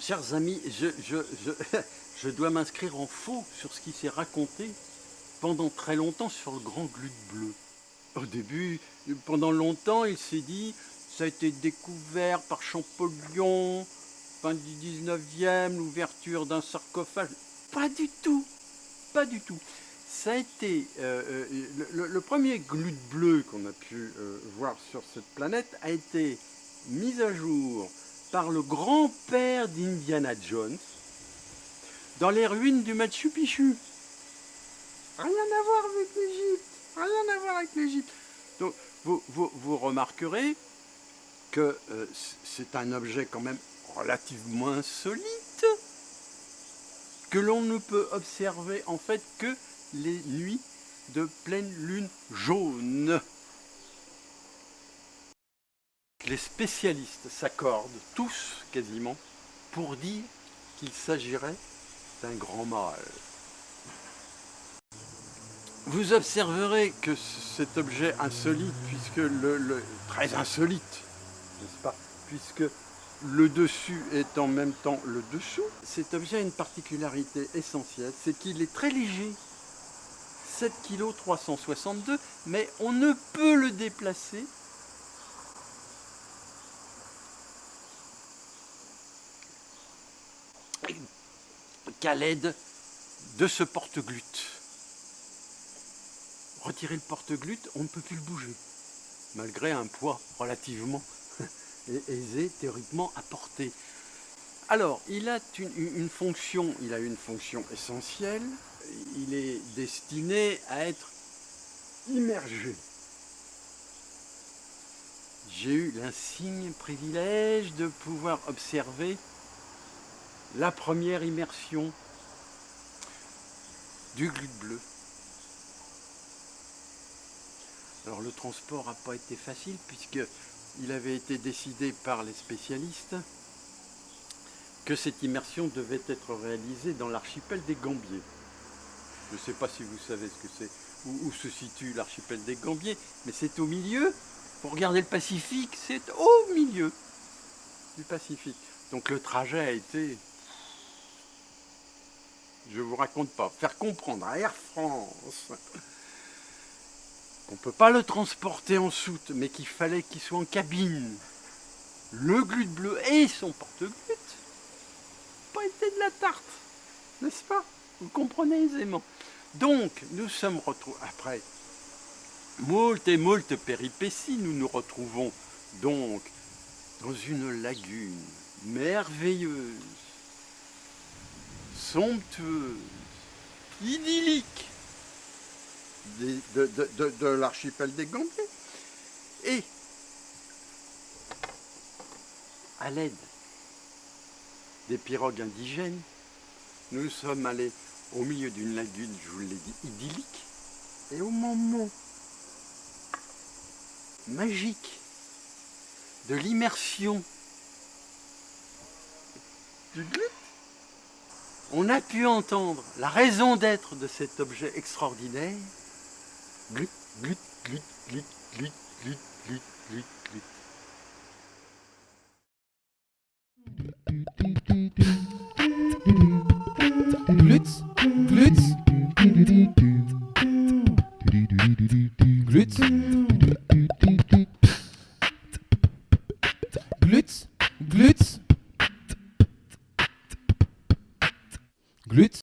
Chers amis, je dois m'inscrire en faux sur ce qui s'est raconté pendant très longtemps sur le grand glute bleu. Au début, pendant longtemps, il s'est dit ça a été découvert par Champollion, fin du 19e, l'ouverture d'un sarcophage. Pas du tout, pas du tout. Ça a été le premier glute bleu qu'on a pu voir sur cette planète a été mis à jour par le grand-père d'Indiana Jones dans les ruines du Machu Picchu. Rien à voir avec l'Égypte, rien à voir avec l'Égypte. Donc vous remarquerez que c'est un objet quand même relativement insolite que l'on ne peut observer en fait que les nuits de pleine lune jaune. Les spécialistes s'accordent tous quasiment pour dire qu'il s'agirait d'un grand mâle. Vous observerez que cet objet insolite, puisque très insolite, n'est-ce pas, puisque le dessus est en même temps le dessous, cet objet a une particularité essentielle, c'est qu'il est très léger, 7 kg 362, mais on ne peut le déplacer qu'à l'aide de ce porte-glute. Retirer le porte-glute, on ne peut plus le bouger, malgré un poids relativement aisé, théoriquement, à porter. Alors, il a une fonction essentielle, il est destiné à être immergé. J'ai eu l'insigne privilège de pouvoir observer la première immersion du glute bleu. Alors le transport n'a pas été facile puisqu'il avait été décidé par les spécialistes que cette immersion devait être réalisée dans l'archipel des Gambiers. Je ne sais pas si vous savez ce que c'est, où se situe l'archipel des Gambiers, mais c'est au milieu. Pour regarder le Pacifique, c'est au milieu du Pacifique. Donc le trajet a été, je ne vous raconte pas, faire comprendre à Air France qu'on ne peut pas le transporter en soute, mais qu'il fallait qu'il soit en cabine. Le glute bleu et son porte-glute pas été de la tarte, n'est-ce pas? Vous comprenez aisément. Donc, nous sommes retrouvés, après moult et moult péripéties, nous nous retrouvons donc dans une lagune merveilleuse, somptueuse, idyllique, de l'archipel des Gambiers. Et à l'aide des pirogues indigènes, nous sommes allés au milieu d'une lagune, je vous l'ai dit, idyllique, et au moment magique de l'immersion du glute, on a pu entendre la raison d'être de cet objet extraordinaire. Glut, glut, glut, glut, glut, glut, glut, glut, glut. Glut, glut, glut, glut, glut, glut.